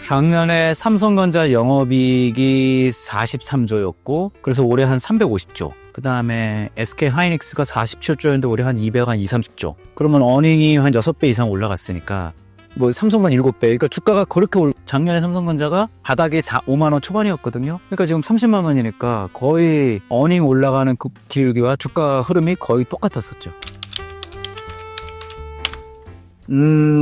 작년에 삼성전자 영업이익이 43조였고 그래서 올해 한 350조. 그 다음에 SK하이닉스가 47조였는데 올해 한 30조. 그러면 어닝이 한 6배 이상 올라갔으니까 뭐 삼성만 7배. 그러니까 주가가 그렇게 작년에 삼성전자가 바닥이 5만 원 초반이었거든요. 그러니까 지금 30만 원이니까 거의 어닝 올라가는 그 기울기와 주가 흐름이 거의 똑같았었죠.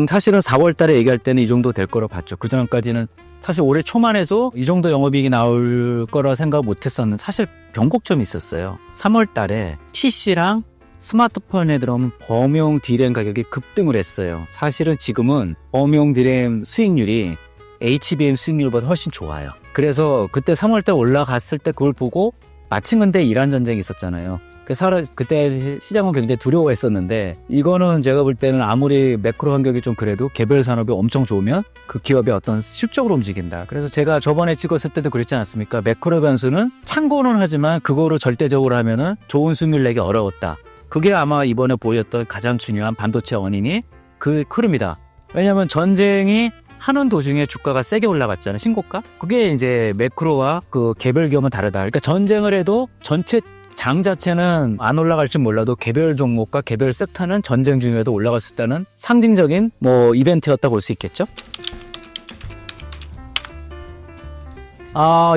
사실은 4월 달에 얘기할 때는 이 정도 될 거로 봤죠. 그 전까지는 사실 올해 초만 해도 이 정도 영업이익이 나올 거라 생각 못 했었는데 사실 변곡점이 있었어요. 3월 달에 PC랑 스마트폰에 들어오면 범용 D램 가격이 급등을 했어요. 사실은 지금은 범용 D램 수익률이 HBM 수익률보다 훨씬 좋아요. 그래서 그때 3월 때 올라갔을 때 그걸 보고 마침 근데 이란 전쟁이 있었잖아요. 그때 시장은 굉장히 두려워했었는데 이거는 제가 볼 때는 아무리 매크로 환경이 좀 그래도 개별 산업이 엄청 좋으면 그 기업이 어떤 실적으로 움직인다. 그래서 제가 저번에 찍었을 때도 그랬지 않았습니까? 매크로 변수는 참고는 하지만 그거를 절대적으로 하면은 좋은 수익률 내기 어려웠다. 그게 아마 이번에 보였던 가장 중요한 반도체 원인이 그 흐름이다. 왜냐하면 전쟁이 하는 도중에 주가가 세게 올라갔잖아요. 신고가? 그게 이제 매크로와 그 개별 기업은 다르다. 그러니까 전쟁을 해도 전체 장 자체는 안 올라갈지 몰라도 개별 종목과 개별 섹터는 전쟁 중에도 올라갈 수 있다는 상징적인 뭐 이벤트였다고 볼 수 있겠죠.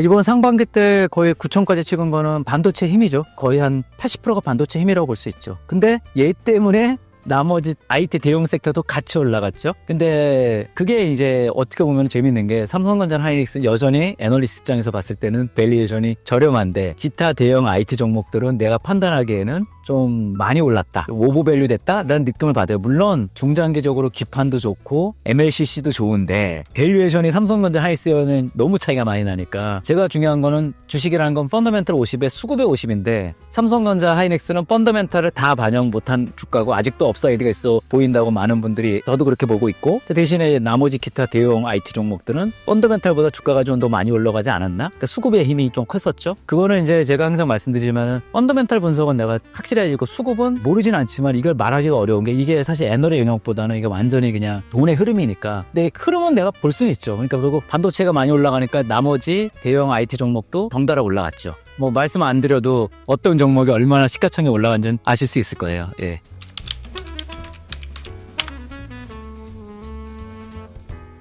이번 상반기 때 거의 9천까지 찍은 거는 반도체 힘이죠. 거의 한 80%가 반도체 힘이라고 볼 수 있죠. 근데 얘 때문에 나머지 IT 대형 섹터도 같이 올라갔죠. 근데 그게 이제 어떻게 보면 재밌는 게 삼성전자 하이닉스 여전히 애널리스트 입장에서 봤을 때는 밸류에이션이 저렴한데 기타 대형 IT 종목들은 내가 판단하기에는 좀 많이 올랐다, 오버밸류 됐다 라는 느낌을 받아요. 물론 중장기적으로 기판도 좋고 MLCC도 좋은데 밸류에이션이 삼성전자 하이닉스와는 너무 차이가 많이 나니까 제가 중요한 거는 주식이라는 건 펀더멘털 50에 수급의 50인데 삼성전자 하이닉스는 펀더멘털을 다 반영 못한 주가고 아직도 업사이드가 있어 보인다고 많은 분들이 저도 그렇게 보고 있고 대신에 나머지 기타 대형 IT 종목들은 펀더멘털보다 주가가 좀 더 많이 올라가지 않았나? 그러니까 수급의 힘이 좀 컸었죠. 그거는 이제 제가 항상 말씀드리지만 펀더멘털 분석은 내가 확실히 알고 수급은 모르진 않지만 이걸 말하기가 어려운 게 이게 사실 애널의 영역보다는 이게 완전히 그냥 돈의 흐름이니까 근데 흐름은 내가 볼 수는 있죠. 그러니까 그리고 반도체가 많이 올라가니까 나머지 대형 IT 종목도 덩달아 올라갔죠. 뭐 말씀 안 드려도 어떤 종목이 얼마나 시가총액이 올라간지는 아실 수 있을 거예요. 예.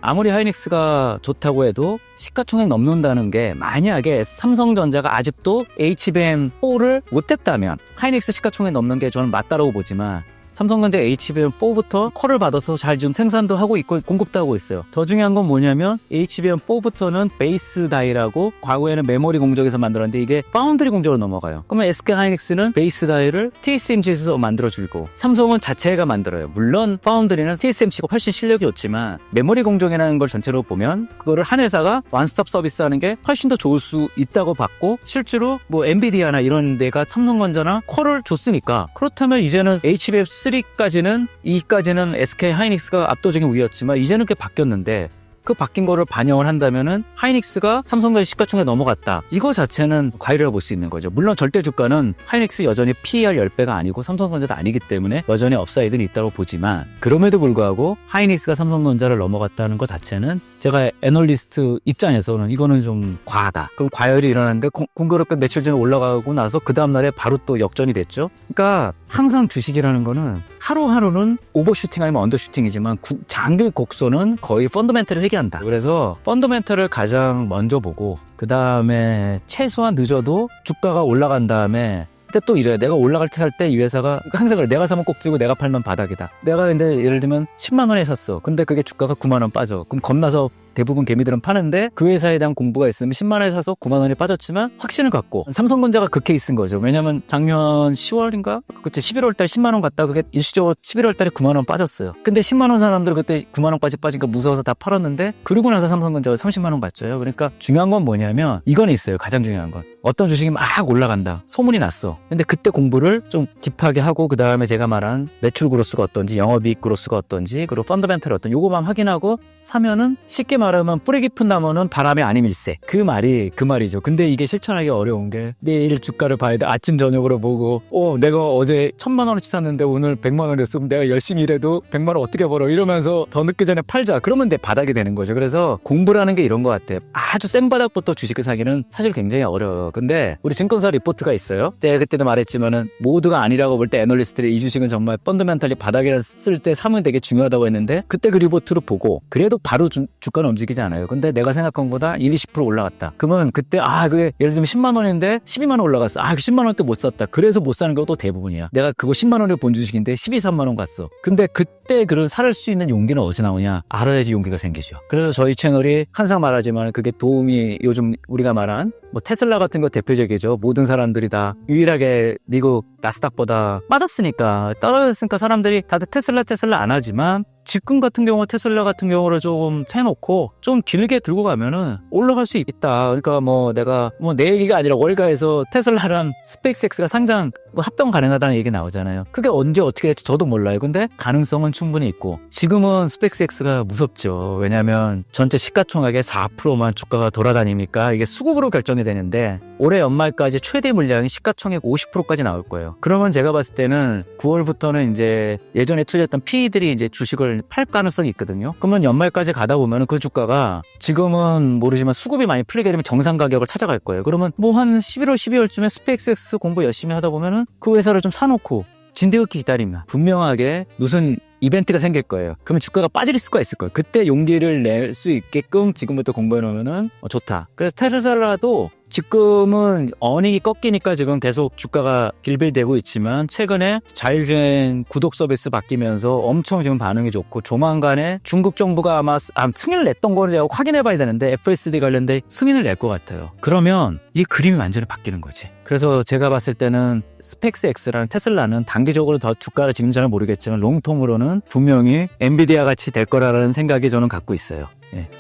아무리 하이닉스가 좋다고 해도 시가총액 넘는다는 게 만약에 삼성전자가 아직도 HBM4를 못했다면 하이닉스 시가총액 넘는 게 저는 맞다라고 보지만 삼성전자 HBM4부터 콜을 받아서 잘 지금 생산도 하고 있고 공급도 하고 있어요. 더 중요한 건 뭐냐면 HBM4부터는 베이스 다이라고 과거에는 메모리 공정에서 만들었는데 이게 파운드리 공정으로 넘어가요. 그러면 SK하이닉스는 베이스 다이를 TSMC에서 만들어주고 삼성은 자체가 만들어요. 물론 파운드리는 TSMC가 훨씬 실력이 좋지만 메모리 공정이라는 걸 전체로 보면 그거를 한 회사가 원스톱 서비스하는 게 훨씬 더 좋을 수 있다고 봤고 실제로 뭐 엔비디아나 이런 데가 삼성전자나 콜을 줬으니까 그렇다면 이제는 HBM3까지는 2까지는 SK하이닉스가 압도적인 우위였지만 이제는 그게 바뀌었는데 그 바뀐 거를 반영을 한다면은 하이닉스가 삼성전자 시가총액에 넘어갔다. 이거 자체는 과일이라고 볼 수 있는 거죠. 물론 절대 주가는 하이닉스 여전히 PER 10배가 아니고 삼성전자도 아니기 때문에 여전히 업사이드는 있다고 보지만 그럼에도 불구하고 하이닉스가 삼성전자를 넘어갔다는 것 자체는 제가 애널리스트 입장에서는 이거는 좀 과하다. 그럼 과열이 일어났는데 공교롭게 며칠 전에 올라가고 나서 그 다음날에 바로 또 역전이 됐죠. 그러니까 항상 주식이라는 거는 하루하루는 오버슈팅 아니면 언더슈팅이지만 장기 곡선은 거의 펀더멘털을 회귀한다. 그래서 펀더멘털을 가장 먼저 보고 그 다음에 최소한 늦어도 주가가 올라간 다음에 근데 또 이래요. 내가 올라갈 때 살 때 이 회사가 항상 그래. 내가 사면 꼭지고 내가 팔면 바닥이다. 내가 근데 예를 들면 10만 원에 샀어. 근데 그게 주가가 9만 원 빠져. 그럼 겁나서 대부분 개미들은 파는데 그 회사에 대한 공부가 있으면 10만 원에 사서 9만 원에 빠졌지만 확신을 갖고 삼성전자가 그 케이스인 거죠. 왜냐면 작년 10월인가? 그때 11월 달 10만 원 갔다 그게 일시적으로 11월 달에 9만 원 빠졌어요. 근데 10만 원 사람들 그때 9만 원까지 빠지니까 무서워서 다 팔았는데 그러고 나서 삼성전자가 30만 원 받죠. 그러니까 중요한 건 뭐냐면 이건 있어요. 가장 중요한 건. 어떤 주식이 막 올라간다. 소문이 났어. 근데 그때 공부를 좀 딥하게 하고 그 다음에 제가 말한 매출 그로스가 어떤지 영업이익 그로스가 어떤지 그리고 펀더멘털이 어떤지 요거만 확인하고 사면은 쉽게 말하면 말하면 뿌리 깊은 나무는 바람에 안 힘일세. 그 말이죠. 근데 이게 실천하기 어려운 게 내일 주가를 봐야 돼. 아침 저녁으로 보고 내가 어제 1,000만 원어치 샀는데 오늘 100만 원이었으면 내가 열심히 일해도 100만 원 어떻게 벌어 이러면서 더 늦기 전에 팔자. 그러면 내 바닥이 되는 거죠. 그래서 공부라는 게 이런 것 같아요. 아주 생바닥부터 주식을 사기는 사실 굉장히 어려워요. 근데 우리 증권사 리포트가 있어요. 제가 그때도 말했지만은 모두가 아니라고 볼 때 애널리스트들이 이 주식은 정말 펀더멘털리 바닥이라 쓸 때 사면 되게 중요하다고 했는데 그때 그 리포트를 보고 그래도 바로 주가는 움직이지 않아요. 근데 내가 생각한 거보다 20% 올라갔다. 그러면 그때 그게 예를 들면 10만 원인데 12만 원 올라갔어. 그 10만 원 때 못 샀다. 그래서 못 사는 경우도 대부분이야. 내가 그거 10만 원에 본 주식인데 12, 3만 원 갔어. 근데 그때 그런 살 수 있는 용기는 어디서 나오냐? 알아야지 용기가 생기죠. 그래서 저희 채널이 항상 말하지만 그게 도움이 요즘 우리가 말한 테슬라 같은 거 대표적이죠. 모든 사람들이 다 유일하게 미국 나스닥보다 빠졌으니까 떨어졌으니까 사람들이 다들 테슬라 안 하지만 지금 같은 경우 테슬라 같은 경우를 좀 해놓고 좀 길게 들고 가면은 올라갈 수 있다. 그러니까 내가 내 얘기가 아니라 월가에서 테슬라랑 스페이스X가 상장 합병 가능하다는 얘기 나오잖아요. 그게 언제 어떻게 될지 저도 몰라요. 근데 가능성은 충분히 있고 지금은 스페이스X가 무섭죠. 왜냐하면 전체 시가총액의 4%만 주가가 돌아다니니까 이게 수급으로 결정이 되는데 올해 연말까지 최대 물량이 시가총액 50%까지 나올 거예요. 그러면 제가 봤을 때는 9월부터는 이제 예전에 투자했던 PE들이 이제 주식을 팔 가능성이 있거든요. 그러면 연말까지 가다 보면 그 주가가 지금은 모르지만 수급이 많이 풀리게 되면 정상 가격을 찾아갈 거예요. 그러면 한 11월, 12월쯤에 스페이스X 공부 열심히 하다 보면은 그 회사를 좀 사놓고 진드기 기다리면 분명하게 무슨 이벤트가 생길 거예요. 그러면 주가가 빠질 수가 있을 거예요. 그때 용기를 낼 수 있게끔 지금부터 공부해 놓으면 좋다. 그래서 테슬라도 지금은 어닝이 꺾이니까 지금 계속 주가가 빌빌대고 있지만 최근에 자율주행 구독 서비스 바뀌면서 엄청 지금 반응이 좋고 조만간에 중국 정부가 아마 승인을 냈던 거를 제가 확인해 봐야 되는데 FSD 관련된 승인을 낼 것 같아요. 그러면 이 그림이 완전히 바뀌는 거지. 그래서 제가 봤을 때는 스페이스X라는 테슬라는 단기적으로 더 주가를 지금 잘 모르겠지만 롱텀으로는 분명히 엔비디아 같이 될 거라는 생각이 저는 갖고 있어요. 예.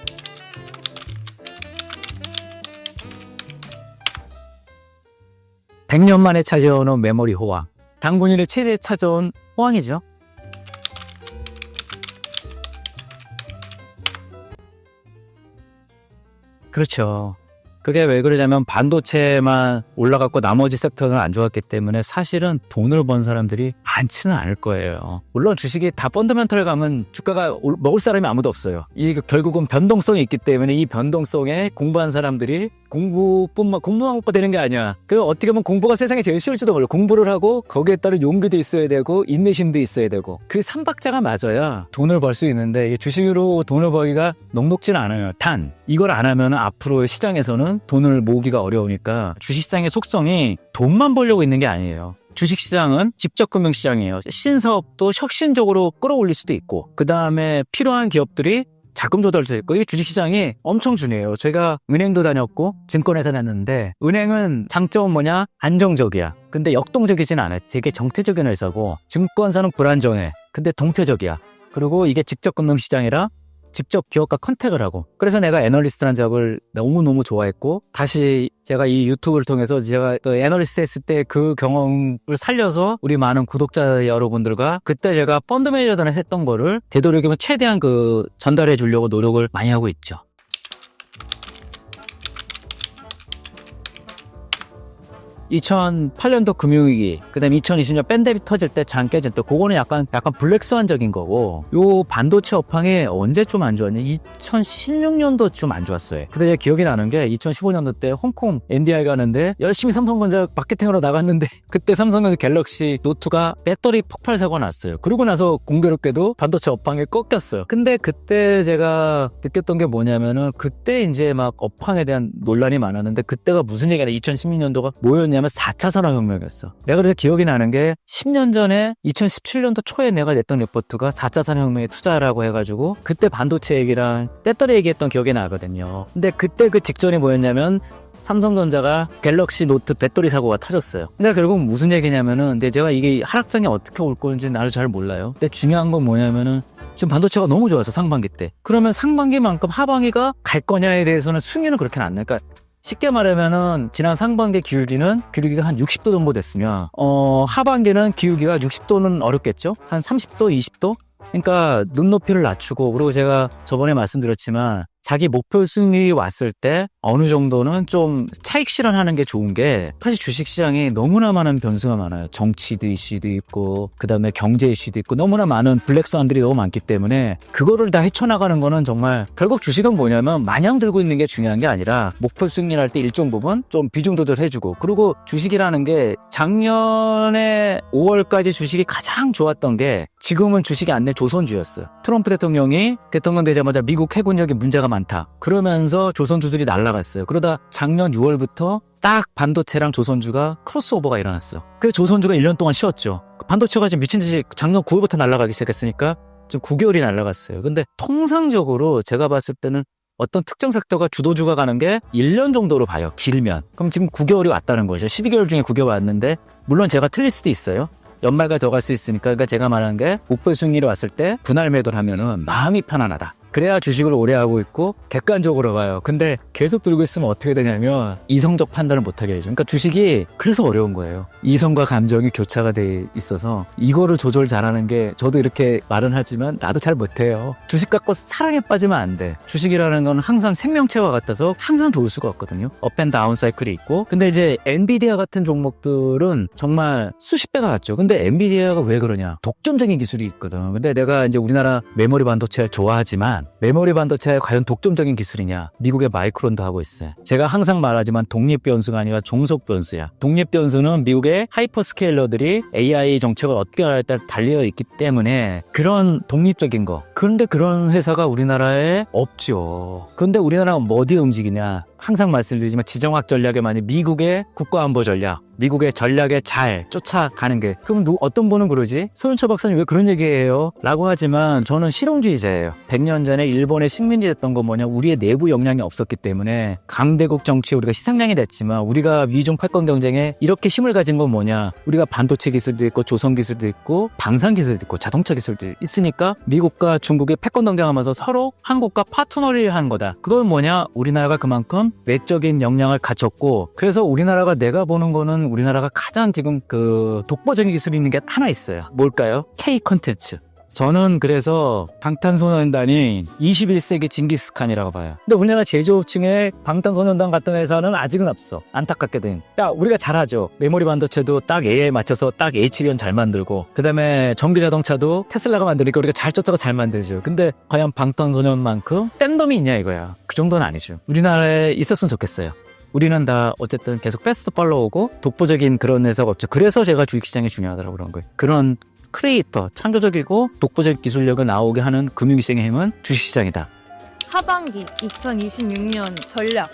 (100년) 만에 찾아오는 메모리 호황. 당군일의 최대 찾아온 호황이죠. 그렇죠. 그게 왜 그러냐면 반도체만 올라갔고 나머지 섹터는 안 좋았기 때문에 사실은 돈을 번 사람들이 많지는 않을 거예요. 물론 주식이 다 펀더멘털 가면 주가가 먹을 사람이 아무도 없어요. 이게 결국은 변동성이 있기 때문에 이 변동성에 공부한 사람들이 공부만 먹고 되는 게 아니야. 그 어떻게 보면 공부가 세상에 제일 쉬울지도 몰라. 공부를 하고 거기에 따른 용기도 있어야 되고 인내심도 있어야 되고 그 3박자가 맞아야 돈을 벌 수 있는데 이게 주식으로 돈을 벌기가 녹록지는 않아요. 단 이걸 안 하면 앞으로 시장에서는 돈을 모으기가 어려우니까 주식시장의 속성이 돈만 벌려고 있는 게 아니에요. 주식시장은 직접금융시장이에요. 신사업도 혁신적으로 끌어올릴 수도 있고 그 다음에 필요한 기업들이 자금 조달도 있고 이게 주식시장이 엄청 중요해요. 제가 은행도 다녔고 증권회사 다녔는데 은행은 장점은 뭐냐? 안정적이야. 근데 역동적이진 않아요. 되게 정태적인 회사고 증권사는 불안정해. 근데 동태적이야. 그리고 이게 직접금융시장이라 직접 기업과 컨택을 하고 그래서 내가 애널리스트라는 잡을 너무너무 좋아했고 다시 제가 이 유튜브를 통해서 제가 그 애널리스트 했을 때 그 경험을 살려서 우리 많은 구독자 여러분들과 그때 제가 펀드 매니저단을 했던 거를 되도록이면 최대한 전달해 주려고 노력을 많이 하고 있죠. 2008년도 금융위기, 그 다음에 2020년 팬데믹 터질 때 장 깨진 때 그거는 약간 블랙스완적인 거고 요 반도체 업황이 언제 좀 안 좋았냐? 2016년도 좀 안 좋았어요. 근데 기억이 나는 게 2015년도 때 홍콩 NDR 가는데 열심히 삼성전자 마케팅으로 나갔는데 그때 삼성전자 갤럭시 노트가 배터리 폭발 사고가 났어요. 그러고 나서 공교롭게도 반도체 업황이 꺾였어요. 근데 그때 제가 느꼈던 게 뭐냐면은 그때 이제 막 업황에 대한 논란이 많았는데 그때가 무슨 얘기냐? 2016년도가 뭐였냐? 4차 산업혁명이었어. 내가 그래서 기억이 나는 게 10년 전에 2017년도 초에 내가 냈던 리포트가 4차 산업혁명에 투자라고 해가지고 그때 반도체 얘기랑 배터리 얘기했던 기억이 나거든요. 근데 그때 그 직전이 뭐였냐면 삼성전자가 갤럭시 노트 배터리 사고가 터졌어요. 근데 결국 무슨 얘기냐면은 근데 제가 이게 하락장이 어떻게 올 건지 나도 잘 몰라요. 근데 중요한 건 뭐냐면은 지금 반도체가 너무 좋아서 상반기 때 그러면 상반기만큼 하반기가 갈 거냐에 대해서는 승인은 그렇게는 안 나요. 그러니까 쉽게 말하면은 지난 상반기 기울기가 한 60도 정도 됐으면 하반기는 기울기가 60도는 어렵겠죠? 한 30도, 20도? 그러니까 눈높이를 낮추고 그리고 제가 저번에 말씀드렸지만 자기 목표 수익이 왔을 때 어느 정도는 좀 차익 실현하는 게 좋은 게 사실 주식시장이 너무나 많은 변수가 많아요. 정치도 이슈도 있고 그다음에 경제 이슈도 있고 너무나 많은 블랙스완들이 너무 많기 때문에 그거를 다 헤쳐나가는 거는 정말 결국 주식은 뭐냐면 마냥 들고 있는 게 중요한 게 아니라 목표 수익률 때 일정 부분 좀 비중 조절해주고 그리고 주식이라는 게 작년에 5월까지 주식이 가장 좋았던 게 지금은 주식이 안 내 조선주였어요. 트럼프 대통령이 대통령 되자마자 미국 해군력이 문제가 많다. 그러면서 조선주들이 날아갔어요. 그러다 작년 6월부터 딱 반도체랑 조선주가 크로스오버가 일어났어요. 그래서 조선주가 1년 동안 쉬었죠. 반도체가 지금 미친 듯이 작년 9월부터 날아가기 시작했으니까 좀 9개월이 날아갔어요. 근데 통상적으로 제가 봤을 때는 어떤 특정 섹터가 주도주가 가는 게 1년 정도로 봐요. 길면. 그럼 지금 9개월이 왔다는 거죠. 12개월 중에 9개월 왔는데 물론 제가 틀릴 수도 있어요. 연말까지 더 갈 수 있으니까. 그러니까 제가 말한 게 목표 수익률이 왔을 때 분할 매도를 하면은 마음이 편안하다. 그래야 주식을 오래 하고 있고 객관적으로 봐요. 근데 계속 들고 있으면 어떻게 되냐면 이성적 판단을 못하게 해줘. 그러니까 주식이 그래서 어려운 거예요. 이성과 감정이 교차가 돼 있어서 이거를 조절 잘하는 게 저도 이렇게 말은 하지만 나도 잘 못해요. 주식 갖고 사랑에 빠지면 안 돼. 주식이라는 건 항상 생명체와 같아서 항상 좋을 수가 없거든요. 업앤다운 사이클이 있고 근데 이제 엔비디아 같은 종목들은 정말 수십 배가 같죠. 근데 엔비디아가 왜 그러냐? 독점적인 기술이 있거든. 근데 내가 이제 우리나라 메모리 반도체를 좋아하지만 메모리 반도체에 과연 독점적인 기술이냐? 미국의 마이크론도 하고 있어요. 제가 항상 말하지만 독립 변수가 아니라 종속 변수야. 독립 변수는 미국의 하이퍼스케일러들이 AI 정책을 어떻게 할 때 달려 있기 때문에 그런 독립적인 거. 그런데 그런 회사가 우리나라에 없죠. 그런데 우리나라가 어디에 움직이냐? 항상 말씀드리지만 지정학 전략에 많이 미국의 국가안보 전략, 미국의 전략에 잘 쫓아가는 게 그럼 어떤 분은 그러지? 소윤철 박사님 왜 그런 얘기해요? 라고 하지만 저는 실용주의자예요. 100년 전에 일본의 식민지 됐던 거 뭐냐? 우리의 내부 역량이 없었기 때문에 강대국 정치에 우리가 희생양이 됐지만 우리가 미중 패권 경쟁에 이렇게 힘을 가진 건 뭐냐? 우리가 반도체 기술도 있고 조선 기술도 있고 방산 기술도 있고 자동차 기술도 있으니까 미국과 중국이 패권 경쟁하면서 서로 한국과 파트너를 한 거다. 그건 뭐냐? 우리나라가 그만큼 외적인 역량을 갖췄고 그래서 우리나라가 내가 보는 거는 우리나라가 가장 지금 그 독보적인 기술이 있는 게 하나 있어요. 뭘까요? K 콘텐츠. 저는 그래서 방탄소년단이 21세기 징기스칸이라고 봐요. 근데 우리나라 제조업층에 방탄소년단 같은 회사는 아직은 없어. 안타깝게도. 야, 우리가 잘하죠. 메모리 반도체도 딱 A에 맞춰서 딱 H1년 잘 만들고 그 다음에 전기자동차도 테슬라가 만드니까 우리가 잘 쫓아가 잘 만들죠. 근데 과연 방탄소년만큼 팬덤이 있냐 이거야. 그 정도는 아니죠. 우리나라에 있었으면 좋겠어요. 우리는 다 어쨌든 계속 패스트 팔로우고 독보적인 그런 회사가 없죠. 그래서 제가 주식시장이 중요하다고 그런 거예요. 그런 크리에이터, 창조적이고 독보적 기술력을 나오게 하는 금융시장의 힘은 주식시장이다. 하반기 2026년 전략.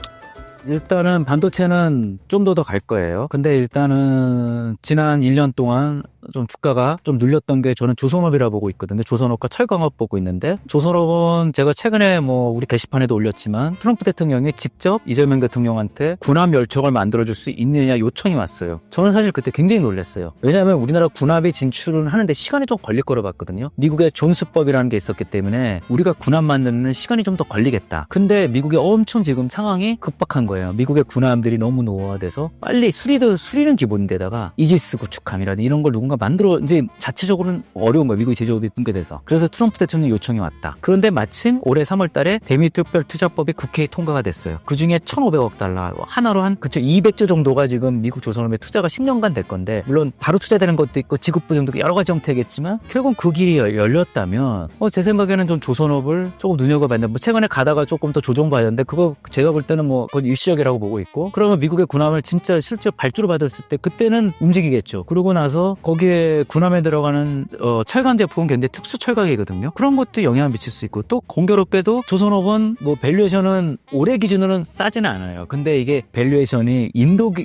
일단은 반도체는 좀 더 갈 거예요. 근데 일단은 지난 1년 동안 좀 주가가 좀 눌렸던 게 저는 조선업이라 보고 있거든요. 조선업과 철강업 보고 있는데 조선업은 제가 최근에 뭐 우리 게시판에도 올렸지만 트럼프 대통령이 직접 이재명 대통령한테 군함 열척을 만들어줄 수 있느냐 요청이 왔어요. 저는 사실 그때 굉장히 놀랐어요. 왜냐하면 우리나라 군함이 진출을 하는데 시간이 좀 걸릴 거로 봤거든요. 미국의 존스법이라는 게 있었기 때문에 우리가 군함 만드는 시간이 좀 더 걸리겠다. 근데 미국이 엄청 지금 상황이 급박한 거예요. 미국의 군함들이 너무 노후화돼서 빨리 수리는 기본인데다가 이지스 구축함이라든지 이런 걸 누군가 만들어 이제 자체적으로는 어려운 거예요. 미국의 제조업이 붕괴돼서. 그래서 트럼프 대통령 요청이 왔다. 그런데 마침 올해 3월 달에 대미특별투자법이 국회에 통과가 됐어요. 그중에 1,500억 달러 하나로 한 200조 정도가 지금 미국 조선업에 투자가 10년간 될 건데 물론 바로 투자되는 것도 있고 지급부등도 여러 가지 형태겠지만 결국 그 길이 열렸다면 제 생각에는 좀 조선업을 조금 눈여겨봐야 된다. 뭐 최근에 가다가 조금 더 조정봐야 되는데 그거 제가 볼 때는 뭐 그건 일시적이라고 보고 있고 그러면 미국의 군함을 진짜 실제 발주를 받았을 때 그때는 움직이겠죠. 그러고 나서 거기에 군함에 들어가는 철강 제품은 굉장히 특수 철강이거든요. 그런 것도 영향을 미칠 수 있고 또 공교롭게도 조선업은 뭐 밸류에이션은 올해 기준으로는 싸지는 않아요. 근데 이게 밸류에이션이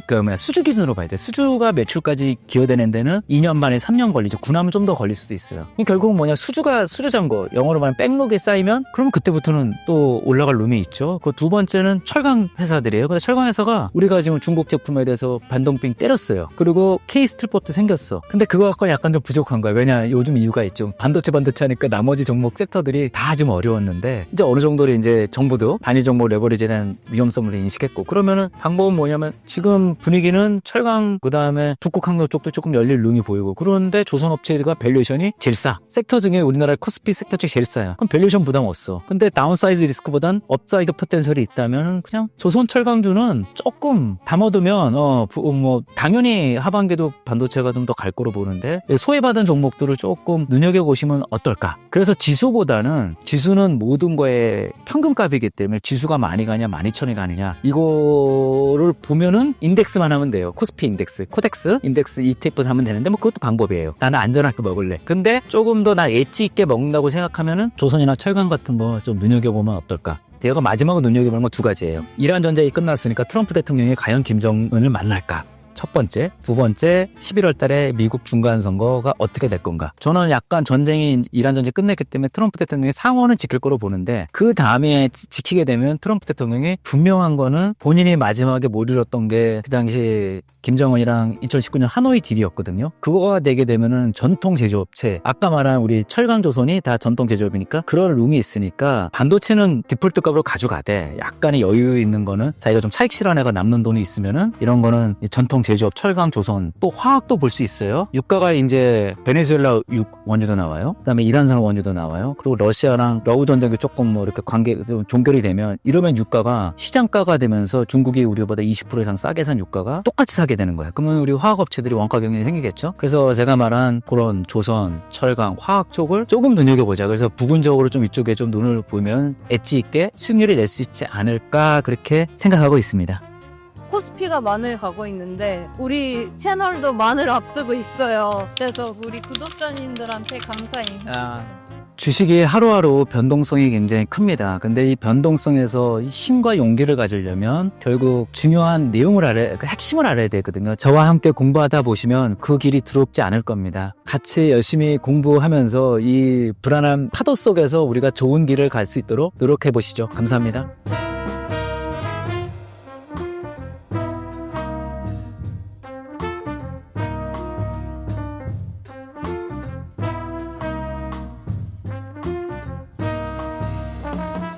그러니까 수주 기준으로 봐야 돼. 수주가 매출까지 기여되는 데는 2년 반에 3년 걸리죠. 군함은 좀 더 걸릴 수도 있어요. 결국은 뭐냐 수주잔고 영어로 말하면 백록에 쌓이면 그러면 그때부터는 또 올라갈 룸이 있죠. 그 두 번째는 철강 회사들이에요. 근데 철강 회사가 우리가 지금 중국 제품에 대해서 반동빙 때렸어요. 그리고 K 스틸포트 생겼어. 근데 그거 갖고 약간 좀 부족한 거야. 왜냐 요즘 이유가 있죠. 반도체 하니까 나머지 종목 섹터들이 다 좀 어려웠는데 이제 어느 정도로 이제 정부도 단위 종목 레버리지에 대한 위험성을 인식했고 그러면은 방법은 뭐냐면 지금 분위기는 철강 그다음에 북극항로 쪽도 조금 열릴 룸이 보이고 그런데 조선업체가 밸류에이션이 제일 싸. 섹터 중에 우리나라 코스피 섹터 중에 제일 싸요. 그럼 밸류에이션 부담 없어. 근데 다운사이드 리스크보단 업사이드 포텐셜이 있다면 그냥 조선철강주는 조금 담아두면 뭐 당연히 하반기도 반도체가 좀 더 갈 거로 보는데 소외받은 종목들을 조금 눈여겨보시면 어떨까. 그래서 지수는 모든 거에 평균값이기 때문에 지수가 많이 가냐 12,000이 가느냐 이거를 보면은 인덱스만 하면 돼요. 코스피 인덱스, 코덱스 인덱스 ETF 사면 되는데 뭐 그것도 방법이에요. 나는 안전하게 먹을래. 근데 조금 더 나 엣지 있게 먹는다고 생각하면은 조선이나 철강 같은 거 좀 눈여겨보면 어떨까. 제가 마지막으로 눈여겨보는 건 두 가지예요. 이란 전쟁이 끝났으니까 트럼프 대통령이 과연 김정은을 만날까? 첫 번째, 두 번째 11월 달에 미국 중간선거가 어떻게 될 건가. 저는 약간 이란 전쟁이 끝냈기 때문에 트럼프 대통령이 상원은 지킬 거로 보는데 그 다음에 지키게 되면 트럼프 대통령이 분명한 거는 본인이 마지막에 못 이뤘던 게 그 당시 김정은이랑 2019년 하노이 딜이었거든요. 그거가 되게 되면은 전통 제조업체, 아까 말한 우리 철강조선이 다 전통 제조업이니까 그런 룸이 있으니까 반도체는 디폴트 값으로 가져가되 약간의 여유 있는 거는 자기가 좀 차익 실현해가 남는 돈이 있으면은 이런 거는 전통 제조업, 철강, 조선, 또 화학도 볼 수 있어요. 유가가 이제 베네수엘라 원유도 나와요. 그다음에 이란산 원유도 나와요. 그리고 러시아랑 러우 전쟁이 조금 뭐 이렇게 관계 좀 종결이 되면 이러면 유가가 시장가가 되면서 중국이 우리보다 20% 이상 싸게 산 유가가 똑같이 사게 되는 거야. 그러면 우리 화학업체들이 원가 경쟁이 생기겠죠. 그래서 제가 말한 그런 조선, 철강, 화학 쪽을 조금 눈여겨보자. 그래서 부분적으로 좀 이쪽에 좀 눈을 보면 엣지 있게 수익률이 낼 수 있지 않을까 그렇게 생각하고 있습니다. 코스피가 만을 가고 있는데 우리 채널도 만을 앞두고 있어요. 그래서 우리 구독자님들한테 감사히. 주식이 하루하루 변동성이 굉장히 큽니다. 근데 이 변동성에서 힘과 용기를 가지려면 결국 중요한 내용을 핵심을 알아야 되거든요. 저와 함께 공부하다 보시면 그 길이 두렵지 않을 겁니다. 같이 열심히 공부하면서 이 불안한 파도 속에서 우리가 좋은 길을 갈 수 있도록 노력해 보시죠. 감사합니다.